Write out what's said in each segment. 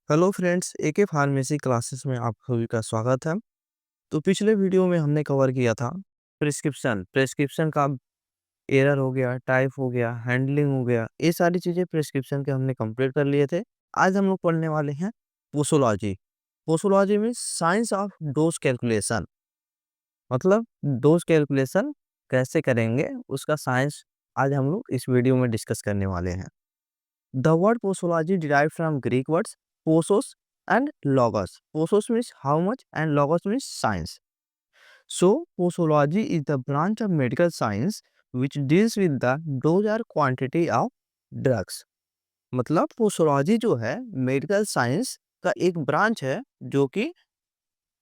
Hello friends, एके pharmacy classes में आप सभी का स्वागत है। तो पिछले वीडियो में हमने कवर किया था प्रिस्क्रिप्शन प्रिस्क्रिप्शन का एरर हो गया, टाइप हो गया, हैंडलिंग हो गया, ये सारी चीज़ें प्रिस्क्रिप्शन के हमने कंप्लीट कर लिए थे। आज हम लोग पढ़ने वाले हैं पोसोलॉजी। पोसोलॉजी में साइंस ऑफ डोज कैलकुलेशन, मतलब डोज कैलकुलेशन कैसे करेंगे उसका साइंस आज हम लोग इस वीडियो में डिस्कस करने वाले हैं। The word posology derived from Greek words posos and logos. Posos means how much and logos means science. So, posology is the branch of medical science which deals with the dose or quantity of drugs. मतलब posology जो है medical science का एक branch है जो कि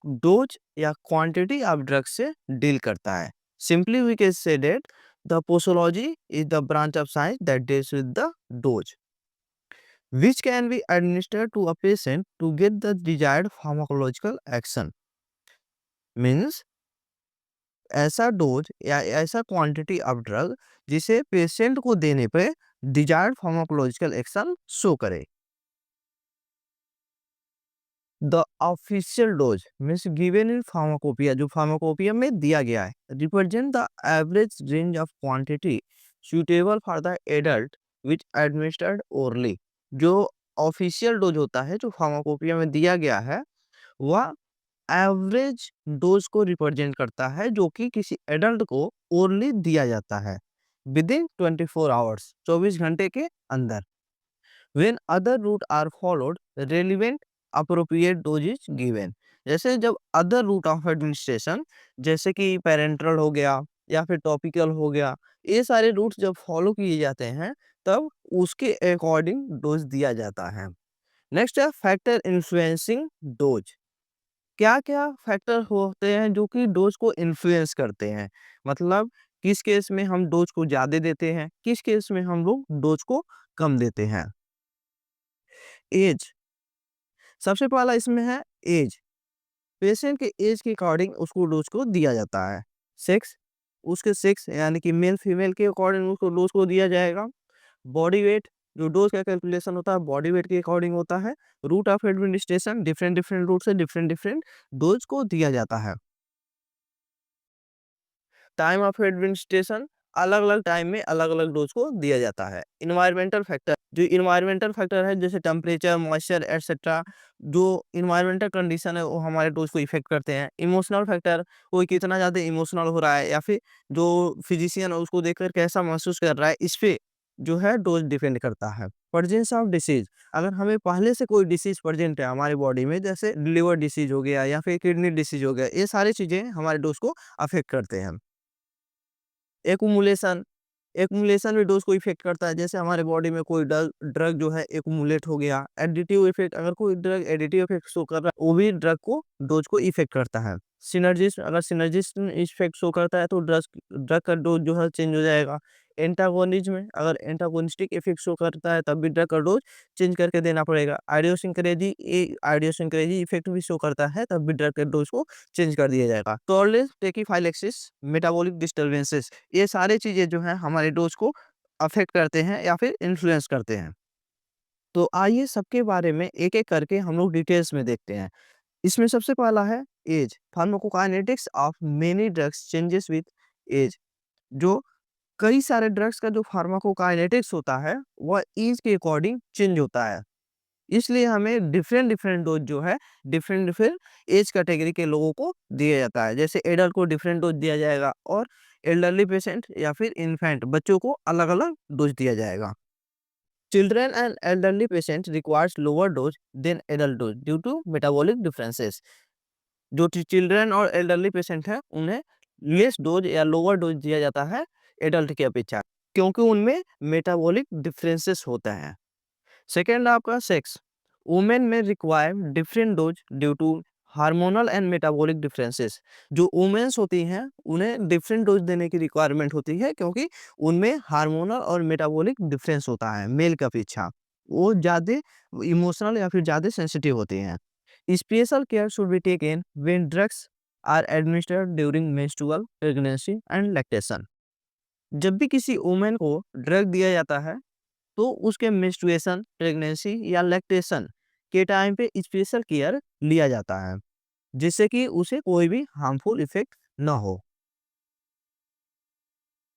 dose या quantity of drugs से डील करता है। Simply we can say that the posology is the branch of science that deals with the dose which can be administered to a patient to get the desired pharmacological action. Means ऐसा dose या ऐसा quantity of drug जिसे patient को देने पे desired pharmacological action show करे। The official dose means given in pharmacopoeia, जो pharmacopoeia में दिया गया है, represent the average range of quantity suitable for the adult which administered orally. जो ऑफिशियल डोज होता है जो फार्माकोपिया में दिया गया है वह एवरेज डोज को रिप्रेजेंट करता है जो कि किसी एडल्ट को ओरली दिया जाता है विद इन 24 आवर्स, 24 घंटे के अंदर। When other route are followed relevant appropriate dose is given. जैसे जब अदर रूट ऑफ एडमिनिस्ट्रेशन जैसे कि पेरेंट्रल हो गया या फिर टॉपिकल हो गया, ये सारे रूट्स जब फॉलो किए जाते हैं तब उसके अकॉर्डिंग डोज दिया जाता है। नेक्स्ट है फैक्टर इन्फ्लुएंसिंग डोज। क्या-क्या फैक्टर होते हैं जो कि डोज को इन्फ्लुएंस करते हैं? मतलब किस केस में हम डोज को ज़्यादा देते हैं, किस केस में हम लोग डोज को कम देते हैं। एज, सबसे पहला इसमें है एज। पेशेंट के एज के अकॉर्डिंग उसको डोज को दिया जाता है। सेक्स, उसके सेक्स यानी कि मेल फीमेल के अकॉर्डिंग उसको डोज को दिया जाएगा। बॉडी वेट, जो डोज का कैलकुलेशन होता है बॉडी वेट के अकॉर्डिंग होता है। Route of administration, different different route से डिफरेंट डिफरेंट डोज को दिया जाता है। टाइम ऑफ एडमिनिस्ट्रेशन, अलग अलग टाइम में अलग अलग डोज को दिया जाता है। इन्वायरमेंटल फैक्टर, जो इन्वायरमेंटल फैक्टर है जैसे टेम्परेचर, मॉइस्चर एटसेट्रा, जो इन्वायरमेंटल कंडीशन है वो हमारे डोज को इफेक्ट करते हैं। इमोशनल फैक्टर, कोई कितना ज़्यादा इमोशनल हो रहा है या फिर जो फिजिशियन है उसको देखकर कैसा महसूस कर रहा है, इस पे जो है डोज डिपेंड करता है। प्रेजेंस ऑफ डिसीज, अगर हमें पहले से कोई डिसीज प्रेजेंट है हमारी बॉडी में, जैसे लिवर डिसीज हो गया या फिर किडनी डिसीज हो गया, ये सारी चीज़ें हमारे डोज को अफेक्ट करते हैं। एक्युमुलेशन, एक्युमुलेशन भी डोज़ को इफ़ेक्ट करता है। जैसे हमारे बॉडी में कोई ड्रग ड्रग जो है एक्युमुलेट हो गया। एडिटिव इफ़ेक्ट, अगर कोई ड्रग एडिटिव इफ़ेक्ट शो कर रहा है, वो भी ड्रग को डोज़ को इफ़ेक्ट करता है। सिनर्जिस्ट, अगर सिनर्जिस्ट इफ़ेक्ट शो करता है तो ड्रग ड्रग का डोज़ जो है चेंज हो जाएगा। एंटागोनिज्म में अगर एंटागोनिस्टिक इफ़ेक्ट शो करता है तब भी ड्रग का डोज़ चेंज करके देना पड़ेगा। आइडियोसिंक्रेसी, ये आइडियोसिंक्रेसी इफ़ेक्ट भी शो करता है तब भी ड्रग के डोज़ को चेंज कर दिया जाएगा। टॉर्लेंस, टेकीफाइलेक्सिस, मेटाबॉलिक डिस्टर्बेंसेस, ये सारी चीज़ें जो हैं हमारे डोज़ को अफ़ेक्ट करते हैं या फिर इन्फ्लुएंस करते हैं। तो आइए सबके बारे में एक-एक करके हम लोग डिटेल्स में देखते हैं। इसमें सबसे पहला है age. Pharmacokinetics of many drugs changes with age. जो कई सारे ड्रग्स का जो फार्माकोकाइनेटिक्स होता है, वह ऐज के अकॉर्डिंग चेंज होता है। इसलिए हमें डिफरेंट डिफरेंट डोज जो है डिफरेंट डिफरेंट एज कैटेगरी के लोगों को दिया जाता है। जैसे एडल्ट को डिफरेंट डोज दिया जाएगा और एल्डरली पेशेंट या फिर इन्फेंट बच्चों को अलग अलग डोज दिया जाएगा। Children and elderly patient requires lower dose than adult dose due to metabolic differences. जो चिल्ड्रन और एल्डरली पेशेंट है उन्हें लेस डोज या लोअर डोज दिया जाता है एडल्ट की अपेक्षा, क्योंकि उनमें मेटाबॉलिक डिफरेंसेस होता है। सेकेंड आपका सेक्स। वुमेन में require different dose due to hormonal and metabolic differences. जो वुमेन्स होती हैं उन्हें डिफरेंट डोज देने की रिक्वायरमेंट होती है क्योंकि उनमें हार्मोनल और मेटाबॉलिक डिफरेंस होता है मेल की अपेक्षा। वो ज़्यादा इमोशनल या फिर ज़्यादा सेंसिटिव होती हैं। Special care should be taken when drugs are administered during menstrual, pregnancy and lactation. जब भी किसी वुमेन को ड्रग दिया जाता है तो उसके मेंस्ट्रुएशन, प्रेगनेंसी या लैक्टेशन के टाइम पे स्पेशल केयर लिया जाता है, जिससे कि उसे कोई भी हार्मफुल इफेक्ट ना हो।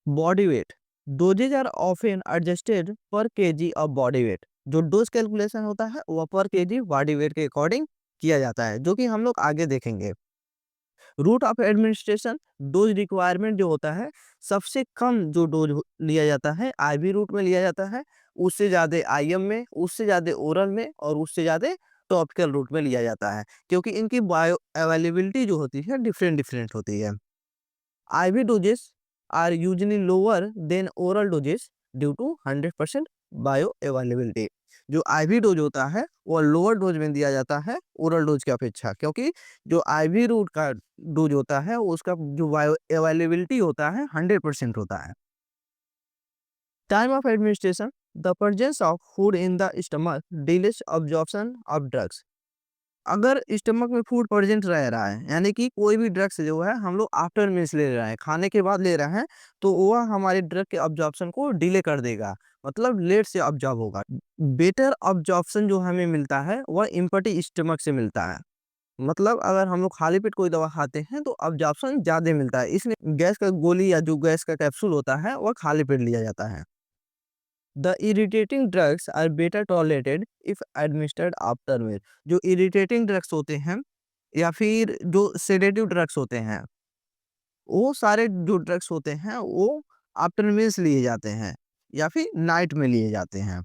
Body weight, dosages are often adjusted per kg of body weight. जो डोज कैलकुलेशन होता है वो पर केजी बॉडी वेट के अकॉर्डिंग किया जाता है, जो कि हम लोग आगे देखेंगे। Route of administration, dose requirement जो होता है, सबसे कम जो डोज लिया जाता है आईवी रूट में लिया जाता है, उससे ज़्यादा आईएम में, उससे ज़्यादा ओरल में और उससे ज़्यादा टॉपिकल रूट में लिया जाता है, क्योंकि इनकी बायो अवेलेबिलिटी जो होती है डिफरेंट डिफरेंट होती है। IV doses are usually lower than oral doses due to 100% bioavailability. जो आईवी डोज होता है वो लोअर डोज में दिया जाता है ओरल डोज की अपेक्षा, क्योंकि जो आईवी रूट का डोज होता है उसका जो बायोअवेलेबिलिटी होता है 100% होता है। Time of administration, the presence of food in the stomach delays absorption of drugs. अगर स्टमक में फूड प्रेजेंट रह रहा है, यानी कि कोई भी ड्रग्स जो है हम लोग आफ्टर मील्स ले रहे हैं, खाने के बाद ले रहे हैं, तो वह हमारे ड्रग के अब्जॉर्प्शन को डिले कर देगा, मतलब लेट से अब्जॉर्ब होगा। बेटर अब्जॉर्प्शन जो हमें मिलता है वह एम्प्टी स्टमक से मिलता है। मतलब अगर हम लोग खाली पेट कोई दवा खाते हैं तो अब्जॉर्प्शन ज़्यादा मिलता है, इसलिए गैस का गोली या जो गैस का कैप्सूल होता है वह खाली पेट लिया जाता है। The irritating drugs are better tolerated if administered after meal। जो irritating drugs होते हैं या फिर जो सेडेटिव ड्रग्स होते हैं, वो सारे जो ड्रग्स होते हैं वो आफ्टर मील्स लिए जाते हैं या फिर नाइट में लिए जाते हैं।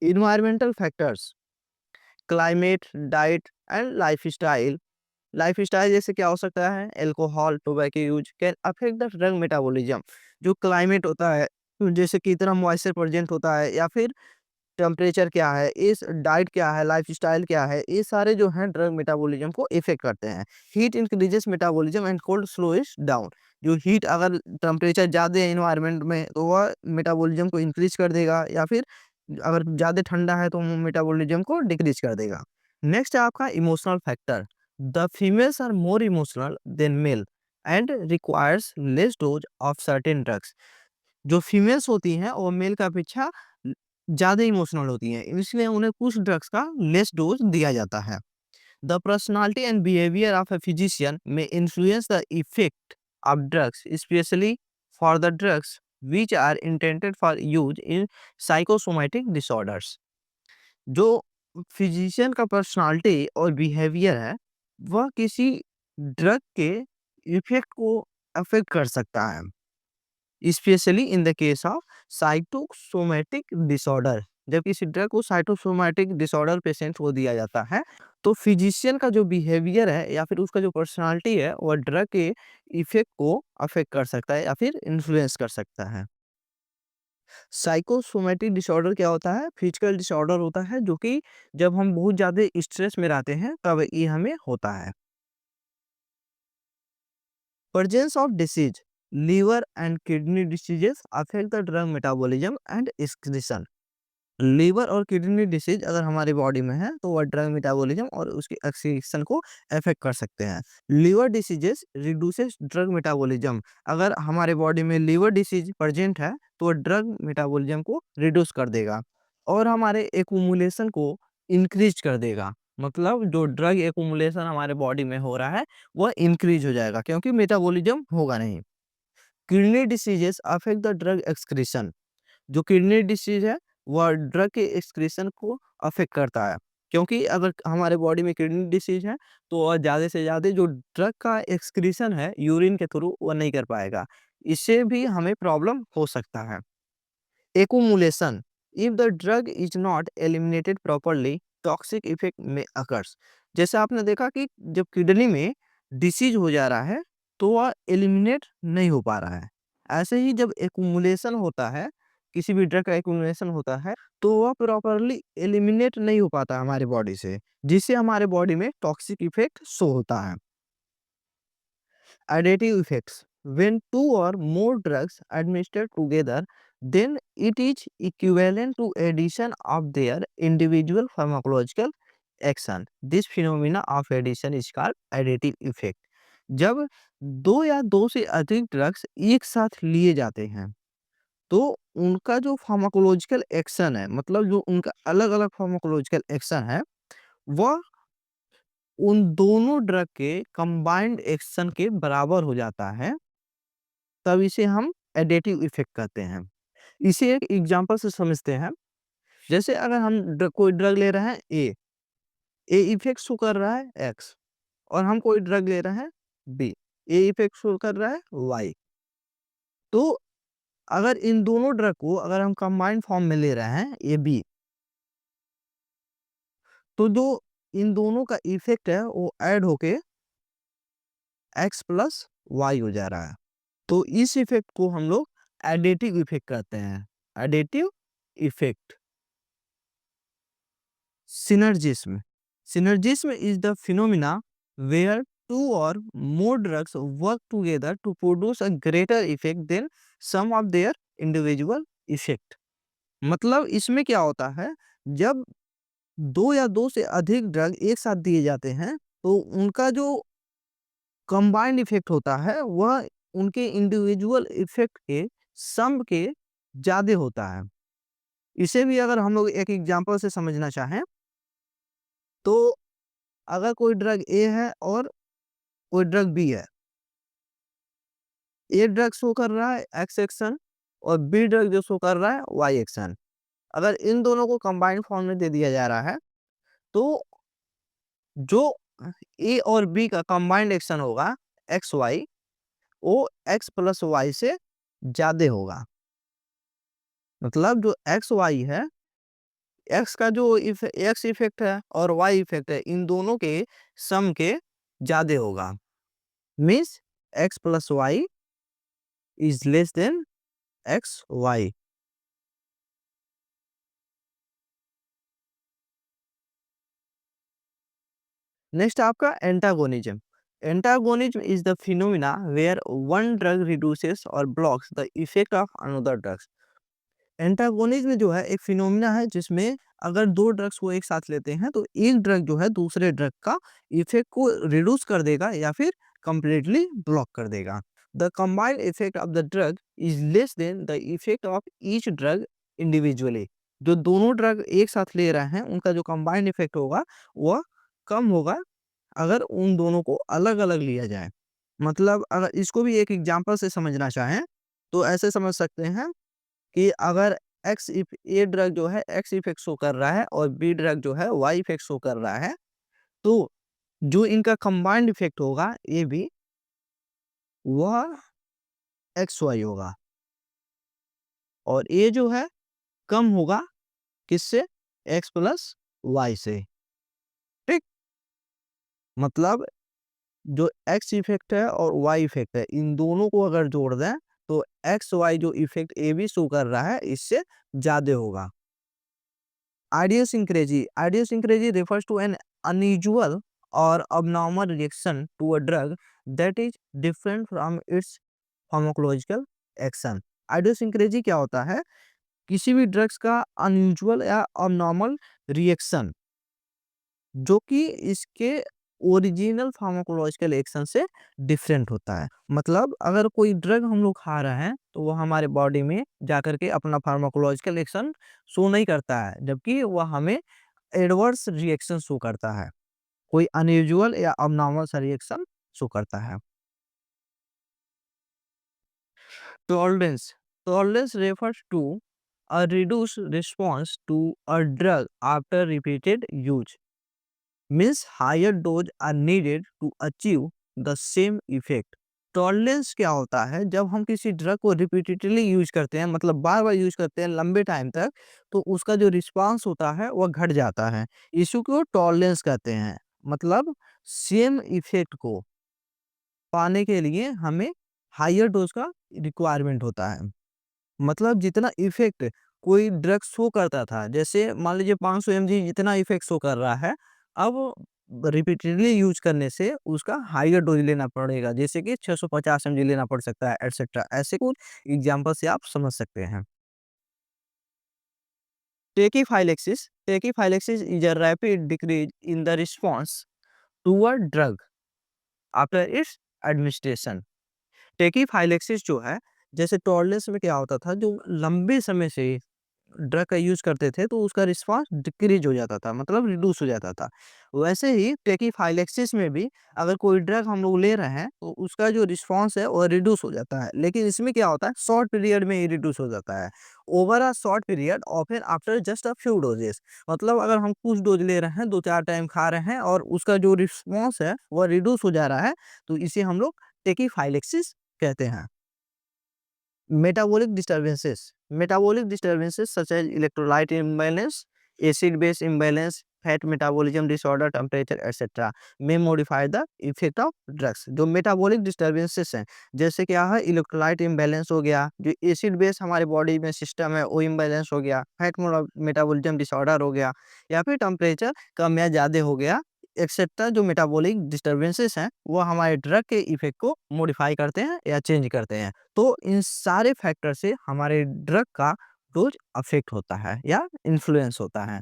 Environmental factors, climate, diet and lifestyle. Lifestyle जैसे क्या हो सकता है, alcohol, tobacco use can affect the drug metabolism. जो क्लाइमेट होता है, जैसे कितना मॉइस्चर प्रेजेंट होता है या फिर टेम्परेचर क्या है, इस डाइट क्या है, लाइफस्टाइल क्या है, ये सारे जो हैं ड्रग मेटाबॉलिज्म को इफेक्ट करते हैं। Heat increases metabolism and cold slows down. जो हीट अगर टेम्परेचर ज़्यादा है इन्वायरमेंट में तो वह मेटाबॉलिज्म को इंक्रीज कर देगा, या फिर अगर ज़्यादा ठंडा है तो मेटाबॉलिज्म को डिक्रीज कर देगा। नेक्स्ट है आपका emotional factor. The females are more emotional than male and requires less dose of certain drugs. जो फीमेल्स होती हैं वो मेल का अपेक्षा ज़्यादा इमोशनल होती हैं, इसलिए उन्हें कुछ ड्रग्स का लेस डोज दिया जाता है। The personality and behaviour of a physician may influence the effect of drugs, especially for the drugs which are intended for use in psychosomatic disorders. जो फिजिशियन का पर्सनालिटी और बिहेवियर है वह किसी ड्रग के इफेक्ट को अफेक्ट कर सकता है, especially in the case of psychosomatic disorder. जब किसी ड्रग को साइटोसोमैटिक डिसऑर्डर पेशेंट को दिया जाता है तो फिजिशियन का जो बिहेवियर है या फिर उसका जो पर्सनालिटी है वह ड्रग के इफेक्ट को अफेक्ट कर सकता है या फिर इन्फ्लुएंस कर सकता है। साइकोसोमैटिक डिसऑर्डर क्या होता है, फिजिकल डिसऑर्डर होता है जो कि जब हम बहुत ज़्यादा स्ट्रेस में रहते हैं तब ये हमें होता है। Presence of disease, liver and kidney diseases affect the drug metabolism and excretion। Liver और किडनी डिसीज अगर हमारी बॉडी में है तो वह ड्रग मेटाबॉलिज्म और उसकी एक्सक्रीशन को अफेक्ट कर सकते हैं। Liver diseases reduces drug metabolism. अगर हमारे बॉडी में लीवर डिसीज प्रेजेंट है तो वह ड्रग मेटाबॉलिज्म को रिड्यूस कर देगा और हमारे एक्यूमुलेशन को इंक्रीज कर देगा। मतलब जो ड्रग एक्यूमुलेशन हमारे बॉडी में हो रहा है वह इंक्रीज हो जाएगा क्योंकि मेटाबॉलिज्म होगा नहीं। Kidney diseases affect the drug excretion. जो किडनी डिसीज है वह ड्रग के एक्सक्रीशन को अफेक्ट करता है, क्योंकि अगर हमारे बॉडी में किडनी डिसीज है तो वह ज़्यादा से ज़्यादा जो ड्रग का एक्सक्रीशन है यूरिन के थ्रू वह नहीं कर पाएगा, इससे भी हमें प्रॉब्लम हो सकता है। Accumulation, if the drug is not eliminated properly toxic effect में अकर्स। जैसे आपने देखा कि जब किडनी में डिसीज हो जा रहा है तो वह एलिमिनेट नहीं हो पा रहा है। ऐसे ही जब एक्यूमुलेशन होता है, किसी भी ड्रग का एक्यूमुलेशन होता है तो वह प्रॉपरली एलिमिनेट नहीं हो पाता हमारे बॉडी से, जिससे हमारे बॉडी में टॉक्सिक इफेक्ट शो होता है। Additive effects, when two or more drugs administered together, then it is equivalent to addition of their individual pharmacological action. This phenomena of addition is called additive effect। जब दो या दो से अधिक drugs एक साथ लिए जाते हैं तो उनका जो फार्माकोलॉजिकल एक्शन है, मतलब जो उनका अलग-अलग फार्माकोलॉजिकल एक्शन है, वह उन दोनों ड्रग के कंबाइंड एक्शन के बराबर हो जाता है, तब इसे हम एडिटिव इफेक्ट कहते हैं। इसे एक एग्जांपल से समझते हैं। जैसे अगर हम कोई ड्रग ले रहे हैं ए इफेक्ट शो कर रहा है एक्स, और हम कोई ड्रग ले रहे हैं बी, ए इफेक्ट शो कर रहा है वाई। तो अगर इन दोनों ड्रग को अगर हम कंबाइंड फॉर्म में ले रहे हैं ए बी, तो जो इन दोनों का इफेक्ट है वो ऐड होके एक्स प्लस वाई हो जा रहा है। तो इस इफेक्ट को हम लोग एडिटिव इफेक्ट कहते हैं। Additive effect. Synergism. Synergism is the phenomena where two or more drugs work together to produce a greater effect than sum of their individual effect. मतलब इसमें क्या होता है, जब दो या दो से अधिक ड्रग एक साथ दिए जाते हैं, तो उनका जो कंबाइंड इफेक्ट होता है वह उनके इंडिविजुअल इफेक्ट के सम के ज्यादा होता है। इसे भी अगर हम लोग एक एग्जांपल से समझना चाहें, तो अगर कोई ड्रग ए है और कोई ड्रग बी है, ए ड्रग शो कर रहा है एक्स एक्शन और बी ड्रग जो शो कर रहा है वाई एक्शन। अगर इन दोनों को कंबाइंड फॉर्म में दे दिया जा रहा है, तो जो ए और बी का कंबाइंड एक्शन होगा एक्स वाई, वो एक्स प्लस वाई से ज्यादा होगा। मतलब जो एक्स वाई है, एक्स का जो एक्स इफेक्ट है और वाई इफेक्ट है, इन दोनों के सम के ज्यादा होगा। Means X plus Y is less than X Y. Next आपका antagonism. Antagonism is the phenomena where one drug reduces or blocks the effect of another drugs. Antagonism जो है एक फिनोमिना है जिसमें अगर दो ड्रग्स को एक साथ लेते हैं, तो एक ड्रग जो है दूसरे ड्रग का इफेक्ट को रिड्यूस कर देगा या फिर कंप्लीटली ब्लॉक कर देगा। The combined effect of the drug is less then the effect of each drug individually. जो दोनों ड्रग एक साथ ले रहे हैं उनका जो कंबाइंड इफेक्ट होगा वह कम होगा अगर उन दोनों को अलग अलग लिया जाए। मतलब अगर इसको भी एक एग्जांपल से समझना चाहें, तो ऐसे समझ सकते हैं कि अगर एक्स इफ ए ड्रग जो है एक्स इफेक्ट शो कर रहा है और बी ड्रग जो है वाई इफेक्ट शो कर रहा है, तो जो इनका कंबाइंड इफेक्ट होगा ए बी, वह एक्स वाई होगा, और ए जो है कम होगा किससे, एक्स प्लस वाई से। ठीक। मतलब जो एक्स इफेक्ट है और वाई इफेक्ट है, इन दोनों को अगर जोड़ दें, तो एक्स वाई जो इफेक्ट ए बी शो कर रहा है इससे ज्यादा होगा। Idiosyncrasy refers to an unusual or abnormal reaction to a drug that is different from its pharmacological action. Idiosyncrasy क्या होता है? किसी भी ड्रग्स का अनयूजुअल या abnormal रिएक्शन जो कि इसके ओरिजिनल फार्माकोलॉजिकल एक्शन से डिफरेंट होता है। मतलब अगर कोई ड्रग हम लोग खा रहे हैं, तो वो हमारे बॉडी में जाकर के अपना फार्माकोलॉजिकल एक्शन शो नहीं करता है, जबकि वह हमें एडवर्स रिएक्शन शो करता है, कोई अनयूजुअल या अबनॉर्मल सा रिएक्शन शो करता है। Tolerance. Tolerance refers to a reduce response to a drug after repeated use. Means higher dose are needed to achieve the same effect. Tolerance क्या होता है, जब हम किसी ड्रग को रिपीटेडली यूज करते हैं, मतलब बार बार यूज करते हैं लंबे टाइम तक, तो उसका जो रिस्पांस होता है वह घट जाता है। इसी को टॉलरेंस कहते हैं। मतलब सेम इफेक्ट को पाने के लिए हमें हायर डोज का रिक्वायरमेंट होता है। मतलब जितना इफेक्ट कोई ड्रग शो करता था, जैसे मान लीजिए 500 mg जितना इफेक्ट शो कर रहा है, अब रिपीटेडली यूज करने से उसका हायर डोज लेना पड़ेगा, जैसे कि 650 mg लेना पड़ सकता है एटसेट्रा। ऐसे कुछ एग्जांपल से आप समझ सकते हैं। Tachyphylaxis is a rapid decrease in the response to a drug after its administration. Tachyphylaxis जो है, जैसे टॉलरेंस में क्या होता था, जो लंबे समय से ड्रग का यूज़ करते थे तो उसका रिस्पॉन्स डिक्रीज़ हो जाता था, मतलब रिड्यूस हो जाता था। वैसे ही टेकीफाइलेक्सिस में भी अगर कोई ड्रग हम लोग ले रहे हैं तो उसका जो रिस्पॉन्स है वो रिड्यूस हो जाता है। लेकिन इसमें क्या होता है, शॉर्ट पीरियड में ही रिड्यूस हो जाता है। ओवर अ शॉर्ट पीरियड और फिर after just a few doses, मतलब अगर हम कुछ डोज़ ले रहे हैं, 2-4 टाइम खा रहे हैं और उसका जो रिस्पॉन्स है वो रिड्यूस हो जा रहा है, तो इसे हम लोग टेकीफाइलेक्सिस कहते हैं। Metabolic disturbances such as electrolyte imbalance, acid base imbalance, fat metabolism disorder, temperature etc. may modify the effect of drugs। जो मेटाबॉलिक डिस्टर्बेंसेस हैं, जैसे क्या है, इलेक्ट्रोलाइट इम्बैलेंस हो गया, जो एसिड बेस हमारे बॉडी में सिस्टम है वो इम्बैलेंस हो गया, फैट मेटाबॉलिज्म डिसऑर्डर हो गया, या फिर टेम्परेचर कम या ज़्यादा हो गया एक्सेट्रा। जो मेटाबॉलिक डिस्टर्बेंसेस हैं वो हमारे ड्रग के इफेक्ट को मॉडिफाई करते हैं या चेंज करते हैं। तो इन सारे फैक्टर से हमारे ड्रग का डोज अफेक्ट होता है या इन्फ्लुएंस होता है।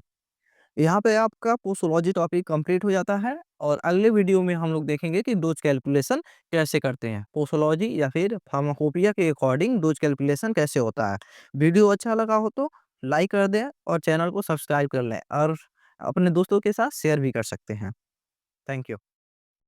यहाँ पे आपका पोस्टोलॉजी टॉपिक कंप्लीट हो जाता है और अगले वीडियो में हम लोग देखेंगे कि डोज कैलकुलेशन कैसे करते हैं। पोस्टोलॉजी या फिर फार्माकोपिया के अकॉर्डिंग डोज कैलकुलेशन कैसे होता है। वीडियो अच्छा लगा हो तो लाइक कर दें और चैनल को सब्सक्राइब कर लें और अपने दोस्तों के साथ शेयर भी कर सकते हैं। Thank you.